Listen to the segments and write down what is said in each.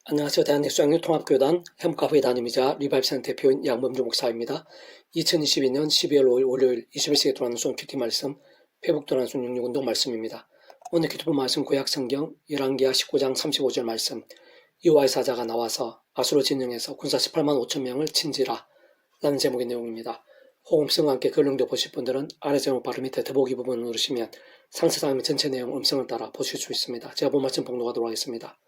안녕하세요. 대한민국수학통합교단 행복가회담임이자 리바이브센터 대표인 양범주 목사입니다. 2022년 12월 5일 월요일 21시에 돌아오는 손큐티 말씀, 회복 돌아오는 손 66운동 말씀입니다. 오늘 기도본 말씀 구약성경 열왕기하 19장 35절 말씀. 여호와의 사자가 나와서 아수르 진영에서 군사 18만 5천 명을 친지라 라는 제목의 내용입니다. 호음성과 함께 그 응도 보실 분들은 아래 제목 바로 밑에 더보기 부분을 누르시면 상세상의 전체 내용 음성을 따라 보실 수 있습니다. 제가 본 말씀 봉독하도록 하겠습니다.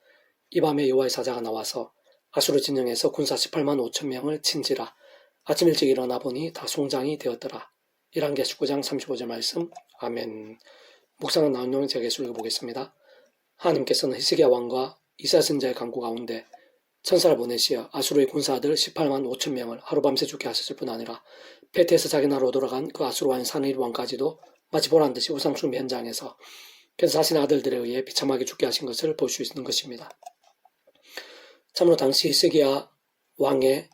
이 밤에 여호와의 사자가 나와서 아수르 진영에서 군사 18만 5천 명을 친지라. 아침 일찍 일어나 보니 다 송장이 되었더라. 열왕기하 19장 35절 말씀. 아멘. 묵상은 나온 내용 제가 읽어보겠습니다. 하나님께서는 히스기야 왕과 이사야 선지자의 간구 가운데 천사를 보내시어 아수르의 군사들 18만 5천 명을 하루밤새 죽게 하셨을 뿐 아니라 페트에서 자기 나라로 돌아간 그 아수르 왕인 사느일 왕까지도 마치 보란듯이 우상숭배 현장에서 자신의 아들들에 의해 비참하게 죽게 하신 것을 볼 수 있는 것입니다. 참으로 당시 히스기야 왕의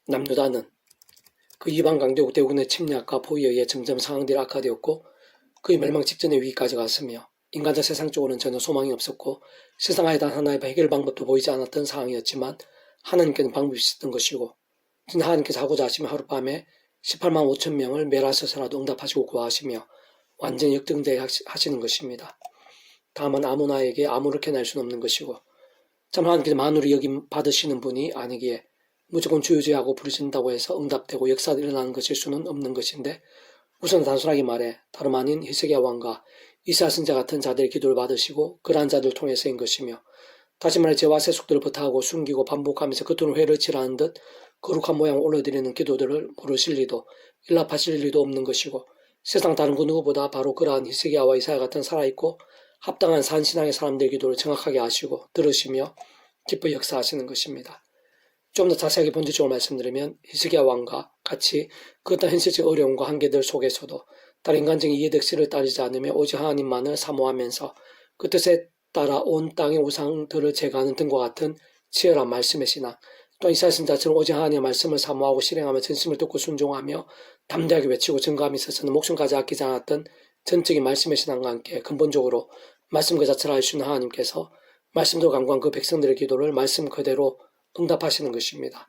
남유다는 그 이방 강대국 대국의 침략과 포위에 의해 점점 상황들이 악화되었고 그의 멸망 직전의 위기까지 갔으며 인간적 세상적으로는 전혀 소망이 없었고 세상에 단 하나의 해결 방법도 보이지 않았던 상황이었지만 하나님께는 방법이 있었던 것이고 하나님께서 하고자 하시면 하룻밤에 18만 5천 명을 멸하셔서라도 응답하시고 구하시며 완전히 역등되게 하시는 것입니다. 다만 아무나에게 아무렇게 날 수는 없는 것이고 참 하나님께서 만우를 여김 받으시는 분이 아니기에 무조건 주유주하고 부르신다고 해서 응답되고 역사가 일어나는 것일 수는 없는 것인데 우선 단순하게 말해 다름 아닌 히스기야 왕과 이사야 선지자 같은 자들의 기도를 받으시고 그러한 자들을 통해서인 것이며 다시 말해 죄와 세속들을 부탁하고 숨기고 반복하면서 그 돈을 회를 치라는 듯 거룩한 모양을 올려드리는 기도들을 모르실 리도 일납하실 리도 없는 것이고 세상 다른 그 누구보다 바로 그러한 히스기야와 이사야 같은 살아있고 합당한 산신앙의 사람들의 기도를 정확하게 아시고 들으시며 기뻐 역사하시는 것입니다. 좀 더 자세하게 본질적으로 말씀드리면 히스기야 왕과 같이 그 어떤 현실적 어려움과 한계들 속에서도 다른 인간적인 이해득실을 따르지 않으며 오직 하나님만을 사모하면서 그 뜻에 따라 온 땅의 우상들을 제거하는 등과 같은 치열한 말씀의 신앙, 또 이사야 선지자처럼 오직 하나님의 말씀을 사모하고 실행하며 전심을 듣고 순종하며 담대하게 외치고 증거함에 있어서는 목숨까지 아끼지 않았던 전적인 말씀의 신앙과 함께 근본적으로 말씀 그 자체를 알 수 있는 하나님께서 말씀도 강구한 그 백성들의 기도를 말씀 그대로 응답하시는 것입니다.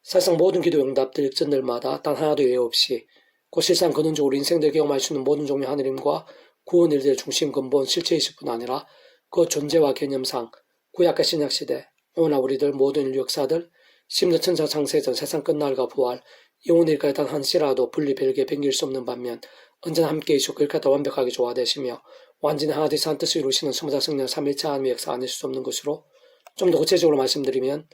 사실상 모든 기도 응답들 역전들마다 단 하나도 예외 없이 그 실상 근원적으로 인생들 경험할 수 있는 모든 종류의 하느님과 구원 일들의 중심 근본 실체이실 뿐 아니라 그 존재와 개념상 구약과 신약시대 오늘날 우리들 모든 인류 역사들 심지어 천사 창세전 세상 끝날과 부활 영혼의 일까지 단 한시라도 분리 별개 변길 수 없는 반면 언제나 함께 계시고 그렇게 완벽하게 조화되시며 완전히 하나 되사 한 뜻을 이루시는 성자 성령 삼일체 하나님의 역사 아닐 수 없는 것으로 좀 더 구체적으로 말씀드리면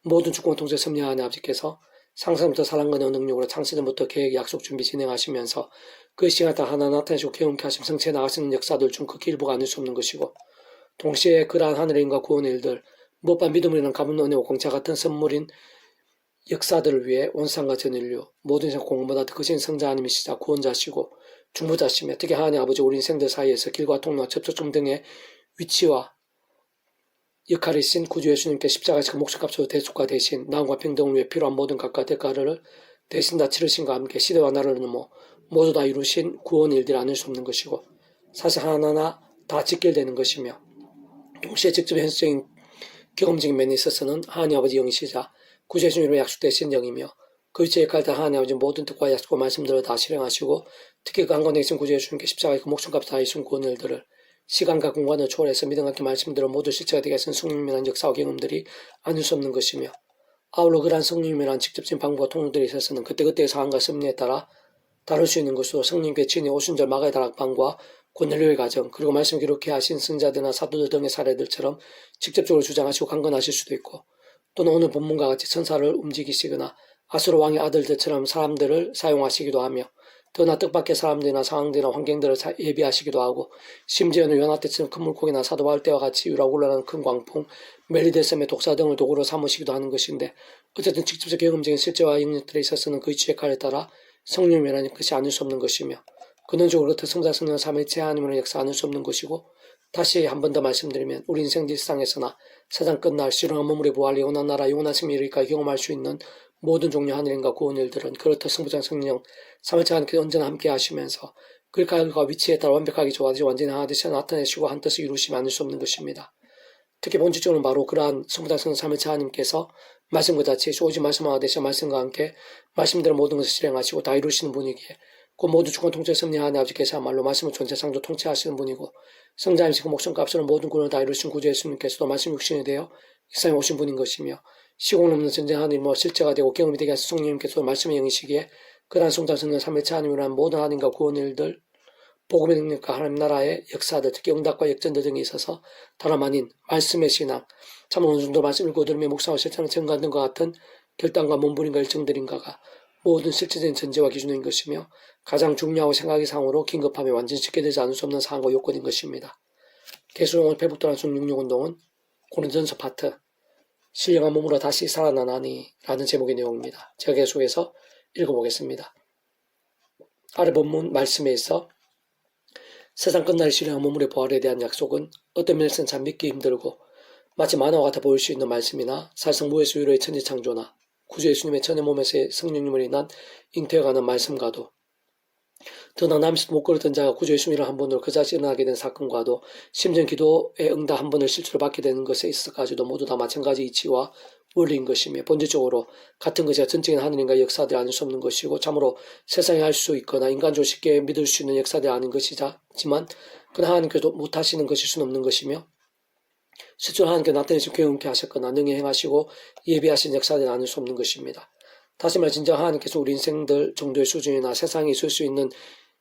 모든 주권 통제 섭리하는 아버지께서 상상부터 사랑과 능력으로 창세전부터 계획 약속 준비 진행하시면서 그 시간 다 하나 나타내시고 경험케 하시면 성체에 나가시는 역사들 중 극히 일부가 아닐 수 없는 것이고 동시에 그러한 하늘의 인과 구원의 일들 무엇보다 믿음이라는 가문 은혜와 공짜 같은 선물인 역사들을 위해 온상과 전 인류 모든 인생 공보다 더 크신 성자 하나님이시자 구원자시고 중보자시며 특히 하나님 아버지 우리 인생들 사이에서 길과 통로와 접촉점 등의 위치와 역할이신 구주 예수님께 십자가에서 목숨값으로 대속과 대신 나음과 평등을 위해 필요한 모든 값과 대가를 대신 다 치르신과 함께 시대와 나라를 넘어 모두 다 이루신 구원 일들이 아닐 수 없는 것이고 사실 하나하나 다 직결되는 것이며 동시에 직접 현실적인 경험적인 면에 있어서는 하나님 아버지 영이시자 구주 예수님으로 약속되신 영이며 그 위치에 역할 다 하나님 아버지 모든 뜻과 약속과 말씀들을 다 실행하시고 특히 그 한권에 계신 구주 예수님께 십자가에 그 목숨값을 다 이룬 구원 일들을 시간과 공간을 초월해서 믿음과 함께 말씀들을 모두 실체가 되게 하신 성령님이라는 역사와 경험들이 아닐 수 없는 것이며 아울러 그러한 성령님이라는 직접적인 방법과 통로들에 있어서는 그때그때의 상황과 섭리에 따라 다룰 수 있는 것으로 성령님께 친히 오순절 마가의 다락방과 고넬료의 가정 그리고 말씀 기록해 하신 승자들이나 사도들 등의 사례들처럼 직접적으로 주장하시고 강건하실 수도 있고 또는 오늘 본문과 같이 천사를 움직이시거나 아수르 왕의 아들들처럼 사람들을 사용하시기도 하며 더나 뜻밖의 사람들이나 상황들이나 환경들을 예비하시기도 하고 심지어는 요나 때처럼 큰 물고기나 사도 바울 때와 같이 유라굴라는 큰 광풍, 멜리데섬의 독사 등을 도구로 삼으시기도 하는 것인데 어쨌든 직접적 경험적인 실제와 영역들에 있어서는 그 위치 역할에 따라 성령이라는 것이 아닐 수 없는 것이며 근원적으로 그렇듯 성자 성령 삼일체 하나님으로 역사 아닐 수 없는 것이고 다시 한 번 더 말씀드리면 우리 인생 일상에서나 세상 끝날 실용한 몸으로 부활 영원한 나라 영원한 생명을 이르기까지 경험할 수 있는 모든 종류 하늘인과 구원 일들은 그렇듯 성부장 성령 삼일체 하나님께서 언제나 함께 하시면서 그 가을과 위치에 따라 완벽하게 조화되시 완전히 하나 되셔 나타내시고 한 뜻을 이루시면 아닐 수 없는 것입니다. 특히 본질적으로는 바로 그러한 성부다성 삼위일체 하나님께서 말씀과 같이 오직 말씀하고 되셔 말씀과 함께 말씀대로 모든 것을 실행하시고 다 이루시는 분이기에 그 모두 주권 통치 섭리하는 아버지께서야말로 말씀을 존재 창조 통치하시는 분이고 성자임시고 목숨값으로 모든 군을 다 이루신 구주 예수님께서도 말씀 육신이 되어 이 세상에 오신 분인 것이며 시공 없는 전쟁하는 일과 실제가 되고 경험이 되게 하신 성령님께서도 말씀의 영이시기에 그러한 성자성령 삼위일체 하나님이란 모든 하나님과 구원의 일들 복음의 능력과 하나님 나라의 역사들, 특히 응답과 역전들 등에 있어서 다름 아닌 말씀의 신앙, 참 어느 정도 말씀 읽고 들으며 묵상하고 실천하는 증거 등과 같은 결단과 몸부림과 일정들인가가 모든 실질적인 전제와 기준인 것이며 가장 중요하고 생각의 상으로 긴급함에 완전히 지켜되지 않을 수 없는 사항과 요건인 것입니다. 계수용을 회복도란순 66운동은 고린전서 파트 신령한 몸으로 다시 살아나나니 라는 제목의 내용입니다. 제가 계속해서 읽어보겠습니다. 아래 본문 말씀에 있어 세상 끝날 신령한 몸물의 부활에 대한 약속은 어떤 면에서는 참 믿기 힘들고 마치 만화와 같아 보일 수 있는 말씀이나 사실상 무에서 유로의 천지창조나 구주 예수님의 천의 몸에서의 성령님을 인한 잉태어가는 말씀과도 더나 남에서 못 걸었던 자가 구주 예수님을 한 번으로 그 자식 일어나게 된 사건과도 심지어 기도의 응답 한 번을 실제로 받게 되는 것에 있어서까지도 모두 다 마찬가지 이치와 원리인 것이며 본질적으로 같은 것이 전적인 하느님과 역사들이 아닐 수 없는 것이고 참으로 세상에 할 수 있거나 인간적으로 쉽게 믿을 수 있는 역사들이 아닌 것이지만 그러나 하나님께서 못하시는 것일 수는 없는 것이며 실제로 하나님께서 나타내신 경험케 하셨거나 능히 행하시고 예비하신 역사들이 아닐 수 없는 것입니다. 다시 말해 진정 하나님께서 우리 인생들 정도의 수준이나 세상에 있을 수 있는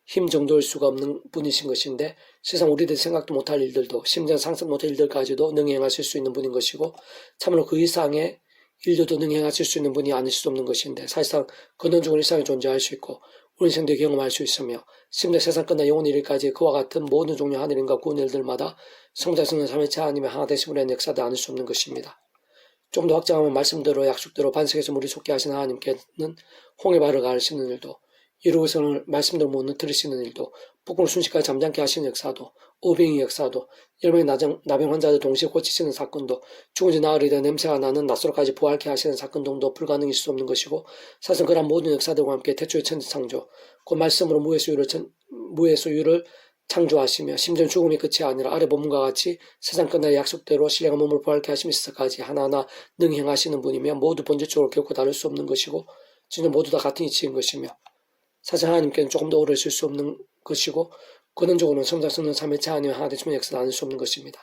힘 정도일 수가 없는 분이신 것인데 세상 우리들이 생각도 못할 일들도 심지어 상상 못할 일들까지도 능히 행하실 수 있는 분인 것이고 참으로 그 이상의 일들도 능히 행하실 수 있는 분이 아닐 수 없는 것인데 사실상 근원적으로 일상에 존재할 수 있고 우리 인생도 경험할 수 있으며 심지어 세상 끝나 영원 이르기까지 그와 같은 모든 종류 하늘인과 구원 일들마다 성자 성령 삼위일체 하나님의 하나 되심으로 한 역사도 아닐 수 없는 것입니다. 좀 더 확장하면 말씀대로 약속대로 반석에서 물이 솟게 하신 하나님께는 홍해바를 가르치는 일도 이루어서는 말씀대로 못 느트리시는 일도 폭풍을 순식간에 잠잠케 하시는 역사도 오병의 역사도 열명의 나병 환자들 동시에 고치시는 사건도 죽은 지 나흘이 된 냄새가 나는 낯설어까지 부활케 하시는 사건 등도 불가능일 수 없는 것이고 사실 그런 모든 역사들과 함께 태초의 천지창조 그 말씀으로 무에서 유를 창조하시며 심지어 죽음이 끝이 아니라 아래 본문과 같이 세상 끝날 약속대로 신령한 몸을 부활케 하시면서까지 하나하나 능히 행하시는 분이며 모두 본질적으로 결코 다를 수 없는 것이고 진짜 모두 다 같은 이치인 것이며 사실 하나님께는 조금 더 오래 있을 수 없는 것이고 근원적으로는 성자 성령 삼위일체 하나님의 하나 되심의 역사는 아닐 수 없는 것입니다.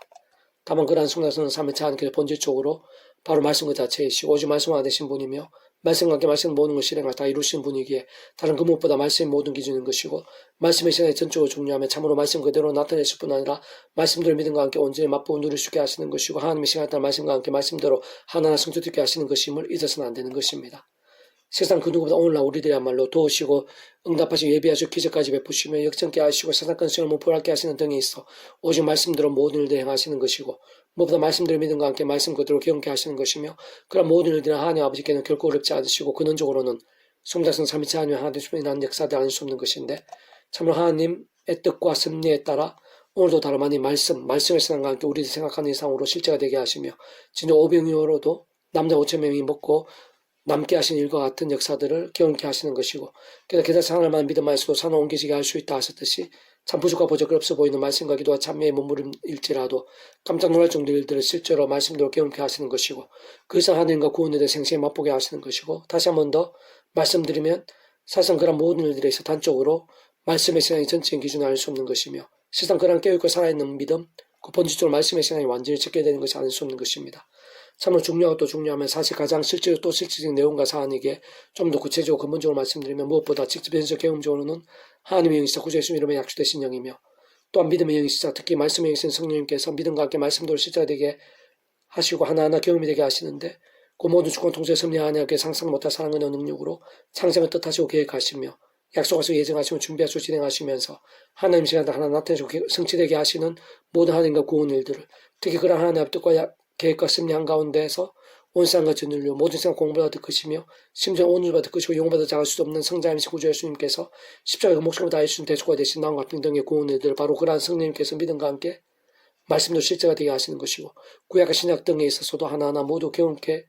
다만 그러한 성자 성령 삼위일체 하나님께서 본질적으로 바로 말씀 그 자체이시고 오직 말씀 하나 되신 분이며 말씀과 함께 말씀 모든 걸 실행할 다 이루시는 분이기에 다른 그 무엇보다 말씀이 모든 기준인 것이고 말씀의 시간이 전적으로 중요하며 참으로 말씀 그대로 나타내실 뿐 아니라 말씀대로 믿음과 함께 온전히 맛보고 누릴 수 있게 하시는 것이고 하나님의 시간에 따라 말씀과 함께 말씀대로 하나하나 성취되게 하시는 것임을 잊어서는 안 되는 것입니다. 세상 그 누구보다 오늘날 우리들이야말로 도우시고 응답하시고 예비하시고 기적까지 베푸시며 역전케 하시고 세상 근성을 무포하게 하시는 등에 있어 오직 말씀대로 모든 일들 행하시는 것이고 무엇보다 말씀대로 믿음과 함께 말씀 그대로 경험케 하시는 것이며 그런 모든 일들은 하나님 아버지께는 결코 어렵지 않으시고 근원적으로는 성자성 삼위일체 하나님의 하나 되심에 대한 역사들이 아닐 수 없는 것인데 참으로 하나님의 뜻과 섭리에 따라 오늘도 다름 아닌 말씀의 세상과 함께 우리들이 생각하는 이상으로 실제가 되게 하시며 진짜 오병이어로도 남자 5,000명이 먹고 남게 하신 일과 같은 역사들을 경험케 하시는 것이고 게다가 하나님만 믿음만으로도 산을 옮기지게 할 수 있다 하셨듯이 참 부족과 보적을 없어 보이는 말씀과 기도와 찬미의 몸부림일지라도 깜짝 놀랄 정도의 일들을 실제로 말씀대로 경험케 하시는 것이고 그 이상 하나님과 구원에 대해 생생히 맛보게 하시는 것이고 다시 한 번 더 말씀드리면 사실상 그런 모든 일들에 있어 단적으로 말씀의 신앙이 전체인 기준을 알 수 없는 것이며 실상 그런 깨어있고 살아있는 믿음 그 본질적으로 말씀의 신앙이 완전히 적게 되는 것이 아닐 수 없는 것입니다. 참으로 중요하고 또 중요하면 사실 가장 실질적인 내용과 사안이기에 좀 더 구체적으로 근본적으로 말씀드리면 무엇보다 직접 현실 경험적으로는 하나님의 영이시자 구주 예수님 이름에 약속되신 영이며 또한 믿음의 영이시자 특히 말씀의 영이신 성령님께서 믿음과 함께 말씀대로 실제가 되게 하시고 하나하나 경험이 되게 하시는데 그 모든 주권 통제 섭리 하나님께 상상 못할 사랑의 능력으로 창생을 뜻하시고 계획하시며 약속하시고 예정하시며 준비하시고 진행하시면서 하나님 시간에 하나 나타내시고 성취되게 하시는 모든 하나님과 구원 일들을 특히 그런 하나님의 뜻과 계획과 섭리 한가운데에서 온 세상과 전율로 모든 세상 공부보다 더 크시며 심지어 온유보다 더 크시고 영보다 작을 수 없는 성자이신 구주 예수님께서 십자가에 그 목숨을 다해 주신 대속과 되신 나음과 평등의 구원을 바로 그러한 성령님께서 믿음과 함께 말씀도 실제가 되게 하시는 것이고 구약과 신약 등에 있어서도 하나하나 모두 경험케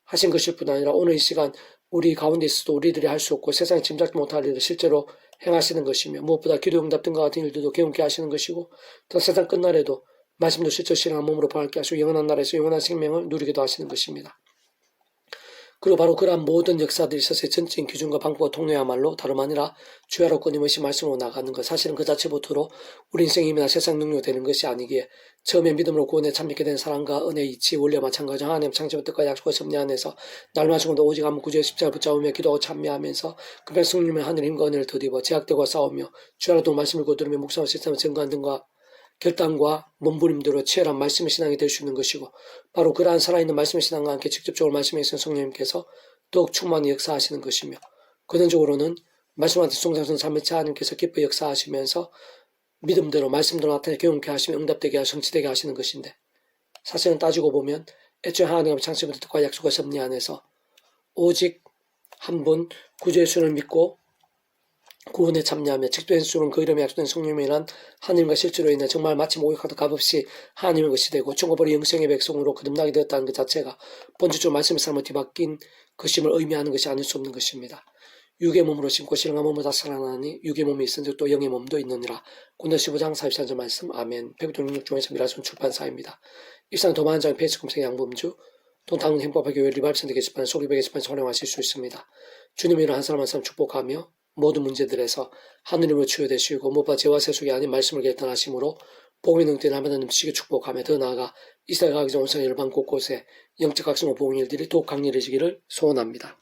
하신 것일 뿐 아니라 오늘 이 시간 우리 가운데 있어도 우리들이 할 수 없고 세상에 짐작도 못할 일을 실제로 행하시는 것이며 무엇보다 기도 응답 등과 같은 일들도 경험케 하시는 것이고 또 세상 끝날에도 말씀도 실제 실행한 몸으로 부활케 하시고 영원한 나라에서 영원한 생명을 누리기도 하시는 것입니다. 그리고 바로 그러한 모든 역사들이 있어서의 전적인 기준과 방법과 통로야말로 다름 아니라 주야로 끊임없이 말씀으로 나가는 것. 사실은 그 자체부터로 우리 인생의 힘이나 세상 능력이 되는 것이 아니기에 처음에 믿음으로 구원에 참여하게 된 사랑과 은혜의 이치 원리와 마찬가지 하나님 창조부터까지 약속과 섭리 안에서 날마다 죽어도 오직 한번 구주의 십자가를 붙잡으며 기도하고 참여하면서 그 성령님의 하늘의 힘과 은혜를 더입어 제약들과 싸우며 주야로도 말씀을 거두르며 묵상을 실천하며 증거하는 등과 결단과 몸부림대로 치열한 말씀의 신앙이 될 수 있는 것이고 바로 그러한 살아있는 말씀의 신앙과 함께 직접적으로 말씀에 있는 성령님께서 더욱 충만히 역사하시는 것이며 근원적으로는 말씀한테 송장선 삼위체 하나님께서 기뻐 역사하시면서 믿음대로 말씀대로 나타내 경험케 하시며 응답되게 하시고 성취되게 하시는 것인데 사실은 따지고 보면 애초에 하나님의 창세부터 뜻과 약속과 섭리 안에서 오직 한 분 구주 예수를 믿고 구원에 참여하며 직도의 수는 그 이름에 약속된 성령이란 하나님과 실제로 인해 정말 마치 목욕하다 값없이 하나님의 것이 되고 천국벌이 영생의 백성으로 거듭나게 되었다는 것 자체가 본질적으로 말씀의 삶을 뒤바뀐 것임을 의미하는 것이 아닐 수 없는 것입니다. 육의 몸으로 심고 신령한 몸으로 다 살아나니 육의 몸이 있은즉 또 영의 몸도 있느니라. 고린도 15장 44절 말씀. 아멘. 백두능력 중에서 미라손 출판사입니다. 입상 더 많은 장의 페이스 검색 양범주 또 당은 행법학교회 리바이브센터 게시판 소리배 게시판에서 활용하실 수 있습니다. 주님이 한 사람 한 사람 축복하며 모든 문제들에서 하느님으로 치유되시고 무엇보다 죄와 세속이 아닌 말씀을 결단하심으로 복음의 능력이 날마다 넘치게 축복하며 더 나아가 이스라엘 가기 전 온상 열방 곳곳에 영적 각성과 복음의 일들이 더욱 강렬해지기를 소원합니다.